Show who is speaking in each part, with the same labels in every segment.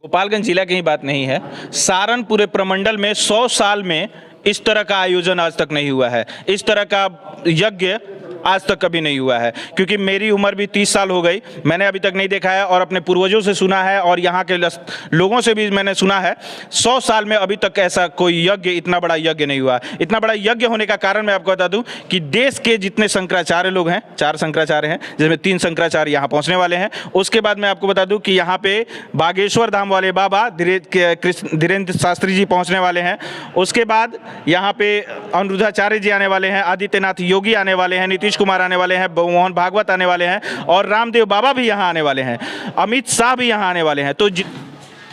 Speaker 1: गोपालगंज जिला की ही बात नहीं है, सारण पूरे प्रमंडल में 100 साल में इस तरह का आयोजन आज तक नहीं हुआ है। इस तरह का यज्ञ आज तक कभी नहीं हुआ है, क्योंकि मेरी उम्र भी 30 साल हो गई, मैंने अभी तक नहीं देखा है और अपने पूर्वजों से सुना है और यहाँ के लोगों से भी मैंने सुना है। 100 साल में अभी तक ऐसा कोई यज्ञ, इतना बड़ा यज्ञ नहीं हुआ। इतना बड़ा यज्ञ होने का कारण मैं आपको बता दूं कि देश के जितने शंकराचार्य लोग हैं, 4 शंकराचार्य हैं, जिसमें 3 शंकराचार्य यहाँ पहुँचने वाले हैं। उसके बाद मैं आपको बता दूं कि यहाँ पे बागेश्वर धाम वाले बाबा धीरेन्द्र शास्त्री जी पहुँचने वाले हैं। उसके बाद यहाँ पे अनिरुद्धाचार्य जी आने वाले हैं, आदित्यनाथ योगी आने वाले हैं, नीतीश कुमार आने वाले हैं, मोहन भागवत आने वाले हैं और रामदेव बाबा भी यहाँ आने वाले हैं, अमित शाह भी यहाँ आने वाले हैं। तो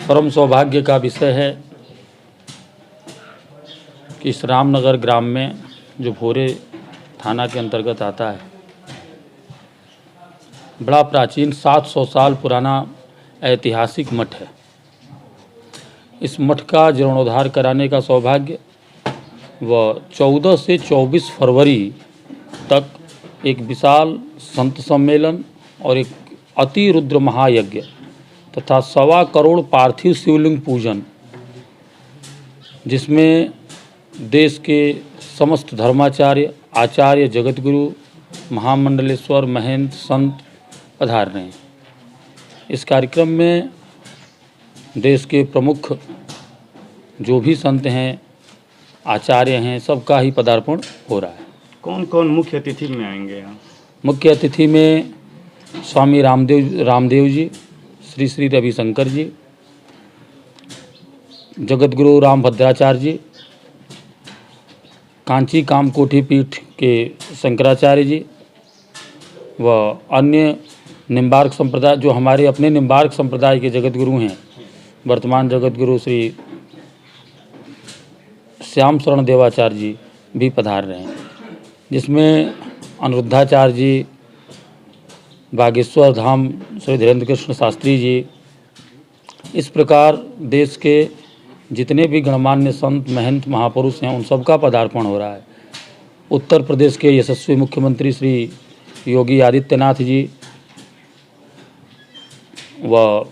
Speaker 2: परम सौभाग्य का विषय है कि इस रामनगर ग्राम में, जो भोरे थाना के अंतर्गत आता है, बड़ा प्राचीन 700 साल पुराना ऐतिहासिक मठ है। इस मठ का जीर्णोद्धार कराने का सौभाग्य व 14 से 24 फरवरी तक एक विशाल संत सम्मेलन और एक अति रुद्र महायज्ञ तथा 1.25 करोड़ पार्थिव शिवलिंग पूजन, जिसमें देश के समस्त धर्माचार्य, आचार्य, जगतगुरु, महामंडलेश्वर, महंत, संत पधार रहे हैं। इस कार्यक्रम में देश के प्रमुख जो भी संत हैं, आचार्य हैं, सबका ही पदार्पण हो रहा है।
Speaker 3: कौन कौन मुख्य अतिथि में आएंगे यहाँ?
Speaker 2: मुख्य अतिथि में स्वामी रामदेव जी, श्री श्री रविशंकर जी, जगतगुरु रामभद्राचार्य जी, कांची कामकोठी पीठ के शंकराचार्य जी व अन्य निम्बार्क संप्रदाय, जो हमारे अपने निम्बार्क संप्रदाय के जगतगुरु हैं, वर्तमान जगतगुरु श्री श्याम शरण देवाचार्य जी भी पधार रहे हैं, जिसमें अनिरुद्धाचार्य जी, बागेश्वर धाम श्री धीरेन्द्र कृष्ण शास्त्री जी, इस प्रकार देश के जितने भी गणमान्य संत, महंत, महापुरुष हैं, उन सबका पदार्पण हो रहा है। उत्तर प्रदेश के यशस्वी मुख्यमंत्री श्री योगी आदित्यनाथ जी व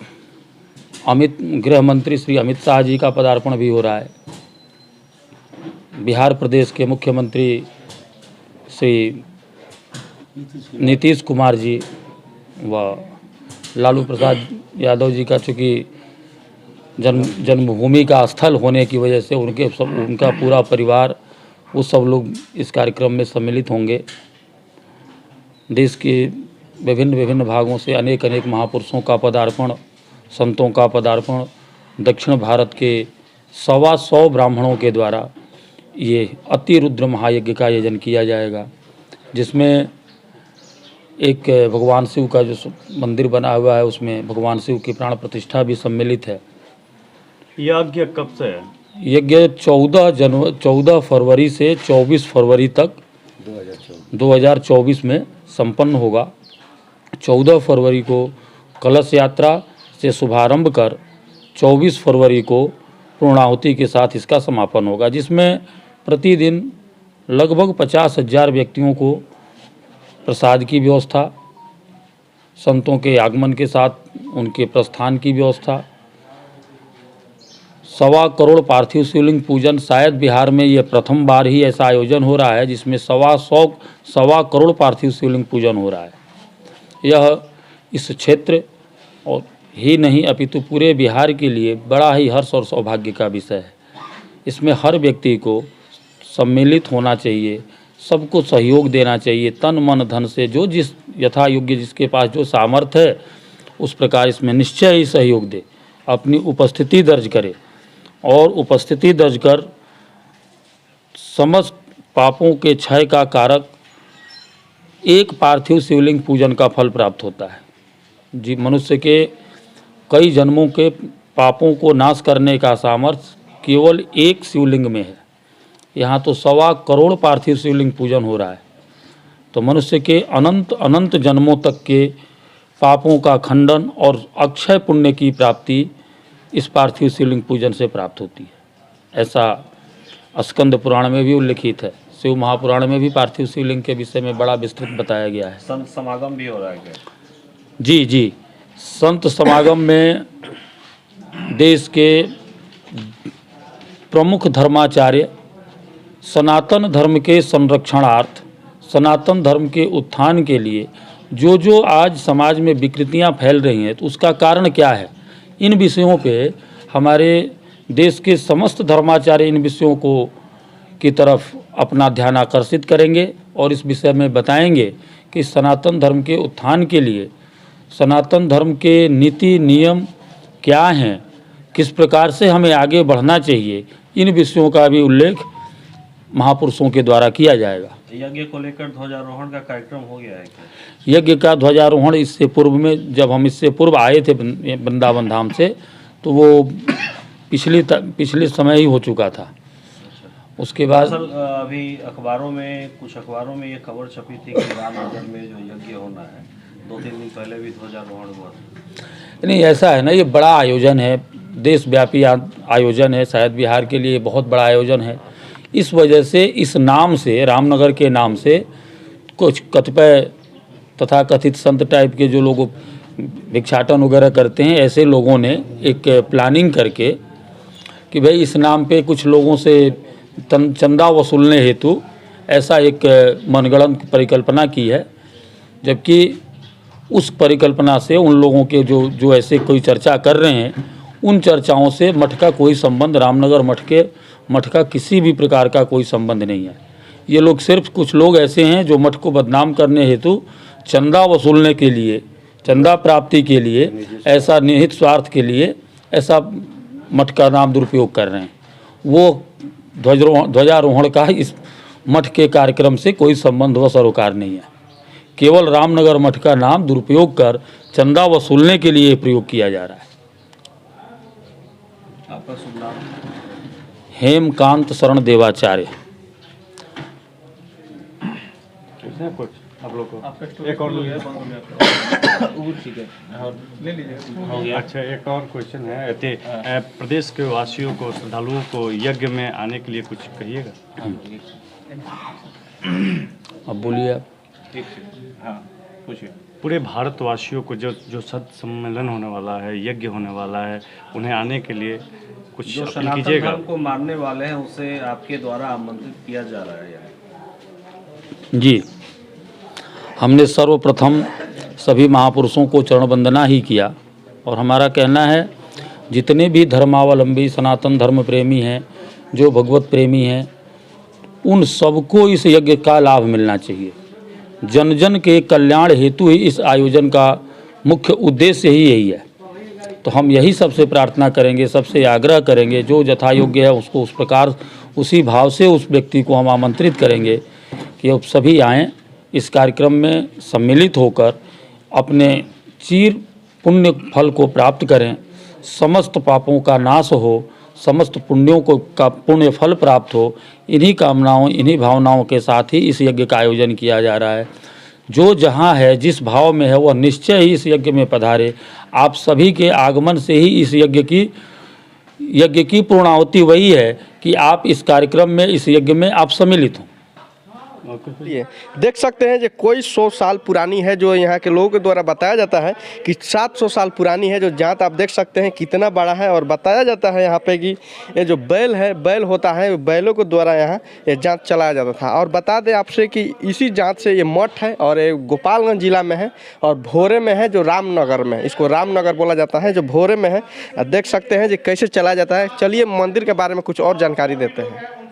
Speaker 2: गृह मंत्री श्री अमित शाह जी का पदार्पण भी हो रहा है। बिहार प्रदेश के मुख्यमंत्री श्री नीतीश कुमार जी व लालू प्रसाद यादव जी का, चूँकि जन्मभूमि का स्थल होने की वजह से उनका पूरा परिवार, वो सब लोग इस कार्यक्रम में सम्मिलित होंगे। देश के विभिन्न भागों से अनेक महापुरुषों का पदार्पण, संतों का पदार्पण, दक्षिण भारत के 125 ब्राह्मणों के द्वारा ये अति रुद्र महायज्ञ का आयोजन किया जाएगा, जिसमें एक भगवान शिव का जो मंदिर बना हुआ है, उसमें भगवान शिव की प्राण प्रतिष्ठा भी सम्मिलित है।
Speaker 3: यज्ञ कब से है?
Speaker 2: यज्ञ 14 फरवरी से 24 फरवरी तक 2024 में संपन्न होगा। 14 फरवरी को कलश यात्रा से शुभारंभ कर 24 फरवरी को पूर्णाहुति के साथ इसका समापन होगा, जिसमें प्रतिदिन लगभग 50,000 व्यक्तियों को प्रसाद की व्यवस्था, संतों के आगमन के साथ उनके प्रस्थान की व्यवस्था, 1.25 करोड़ पार्थिव शिवलिंग पूजन, शायद बिहार में ये प्रथम बार ही ऐसा आयोजन हो रहा है जिसमें 1.25 करोड़ पार्थिव शिवलिंग पूजन हो रहा है। यह इस क्षेत्र और ही नहीं अपितु पूरे बिहार के लिए बड़ा ही हर्ष और सौभाग्य का विषय है। इसमें हर व्यक्ति को सम्मिलित होना चाहिए, सबको सहयोग देना चाहिए, तन मन धन से, जो जिस यथा योग्य जिसके पास जो सामर्थ्य है उस प्रकार इसमें निश्चय ही सहयोग दे, अपनी उपस्थिति दर्ज करे और उपस्थिति दर्ज कर समस्त पापों के क्षय का कारक एक पार्थिव शिवलिंग पूजन का फल प्राप्त होता है। जी, मनुष्य के कई जन्मों के पापों को नाश करने का सामर्थ्य केवल एक शिवलिंग में है। यहाँ तो 1.25 करोड़ पार्थिव शिवलिंग पूजन हो रहा है, तो मनुष्य के अनंत जन्मों तक के पापों का खंडन और अक्षय पुण्य की प्राप्ति इस पार्थिव शिवलिंग पूजन से प्राप्त होती है। ऐसा स्कंद पुराण में भी उल्लिखित है। शिव महापुराण में भी पार्थिव शिवलिंग के विषय में बड़ा विस्तृत बताया गया है।
Speaker 3: संत समागम भी हो रहा है क्या?
Speaker 2: जी, संत समागम में देश के प्रमुख धर्माचार्य सनातन धर्म के संरक्षणार्थ, सनातन धर्म के उत्थान के लिए जो जो आज समाज में विकृतियां फैल रही हैं, तो उसका कारण क्या है, इन विषयों पे हमारे देश के समस्त धर्माचार्य इन विषयों को की तरफ अपना ध्यान आकर्षित करेंगे और इस विषय में बताएंगे कि सनातन धर्म के उत्थान के लिए सनातन धर्म के नीति नियम क्या हैं, किस प्रकार से हमें आगे बढ़ना चाहिए, इन विषयों का भी उल्लेख महापुरुषों के द्वारा किया जाएगा।
Speaker 4: यज्ञ को लेकर ध्वजारोहण का कार्यक्रम हो गया है क्या?
Speaker 2: यज्ञ का ध्वजारोहण इससे पूर्व में, जब हम इससे पूर्व आए थे वृंदावन धाम से, तो वो पिछले समय ही हो चुका था। उसके बाद
Speaker 4: अभी अखबारों में, कुछ अखबारों में ये खबर छपी थी कि रामनगर में जो यज्ञ होना है, 2-3 दिन पहले भी ध्वजारोहण हुआ था।
Speaker 2: नहीं, ऐसा है ना, ये बड़ा आयोजन है, देशव्यापी आयोजन है, शायद बिहार के लिए बहुत बड़ा आयोजन है। इस वजह से इस नाम से, रामनगर के नाम से, कुछ कतिपय तथाकथित संत टाइप के जो लोग भिक्षाटन वगैरह करते हैं, ऐसे लोगों ने एक प्लानिंग करके कि भाई इस नाम पे कुछ लोगों से चंदा वसूलने हेतु ऐसा एक मनगढ़ंत परिकल्पना की है, जबकि उस परिकल्पना से उन लोगों के जो ऐसे कोई चर्चा कर रहे हैं, उन चर्चाओं से मठ का कोई संबंध, रामनगर मठ का किसी भी प्रकार का कोई संबंध नहीं है। ये लोग सिर्फ कुछ लोग ऐसे हैं जो मठ को बदनाम करने हेतु चंदा वसूलने के लिए, चंदा प्राप्ति के लिए, ऐसा निहित स्वार्थ के लिए ऐसा मठ का नाम दुरुपयोग कर रहे हैं। वो ध्वजारोहण का इस मठ के कार्यक्रम से कोई संबंध व सरोकार नहीं है। केवल रामनगर मठ का नाम दुरुपयोग कर चंदा वसूलने के लिए प्रयोग किया जा रहा है।
Speaker 4: आपका शुभ नाम?
Speaker 2: हेमकांत शरण देवाचार्य।
Speaker 3: कुछ आप लोग को एक और अच्छा, एक और क्वेश्चन है। प्रदेश के वासियों को, श्रद्धालुओं को यज्ञ में आने के लिए कुछ कहिएगा।
Speaker 2: अब बोलिए आप।
Speaker 1: हाँ, पूछिए।
Speaker 3: पूरे भारतवासियों को जो सत सम्मेलन होने वाला है, यज्ञ होने वाला है, उन्हें आने के लिए कुछ
Speaker 4: जो
Speaker 3: अपील
Speaker 4: सनातन
Speaker 3: कीजिएगा।
Speaker 4: धर्म को मानने वाले हैं, उसे आपके द्वारा आमंत्रित किया जा रहा है यहाँ।
Speaker 2: जी, हमने सर्वप्रथम सभी महापुरुषों को चरण वंदना ही किया और हमारा कहना है जितने भी धर्मावलंबी सनातन धर्म प्रेमी हैं, जो भगवत प्रेमी हैं, उन सबको इस यज्ञ का लाभ मिलना चाहिए। जन जन के कल्याण हेतु ही इस आयोजन का मुख्य उद्देश्य ही यही है। तो हम यही सबसे प्रार्थना करेंगे, सबसे आग्रह करेंगे, जो यथा योग्य है उसको उस प्रकार, उसी भाव से उस व्यक्ति को हम आमंत्रित करेंगे कि अब सभी आएँ, इस कार्यक्रम में सम्मिलित होकर अपने चिर पुण्य फल को प्राप्त करें, समस्त पापों का नाश हो, समस्त पुण्यों का पुण्य फल प्राप्त हो। इन्हीं कामनाओं, इन्हीं भावनाओं के साथ ही इस यज्ञ का आयोजन किया जा रहा है। जो जहाँ है, जिस भाव में है, वह निश्चय ही इस यज्ञ में पधारे। आप सभी के आगमन से ही इस यज्ञ की पूर्णाहुति वही है कि आप इस कार्यक्रम में, इस यज्ञ में आप सम्मिलित हों।
Speaker 5: देख सकते हैं जो कोई 100 साल पुरानी है, जो यहाँ के लोगों के द्वारा बताया जाता है कि 700 साल पुरानी है। जो जांत आप देख सकते हैं कितना बड़ा है, और बताया जाता है यहाँ पे कि ये जो बैल है, बैल होता है, बैलों के द्वारा यहाँ ये जांत चलाया जाता था। और बता दें आपसे कि इसी जांत से ये मठ है, और ये गोपालगंज जिला में है, और भोरे में है, जो रामनगर में, इसको रामनगर बोला जाता है, जो भोरे में है। देख सकते हैं जो कैसे चलाया जाता है। चलिए मंदिर के बारे में कुछ और जानकारी देते हैं।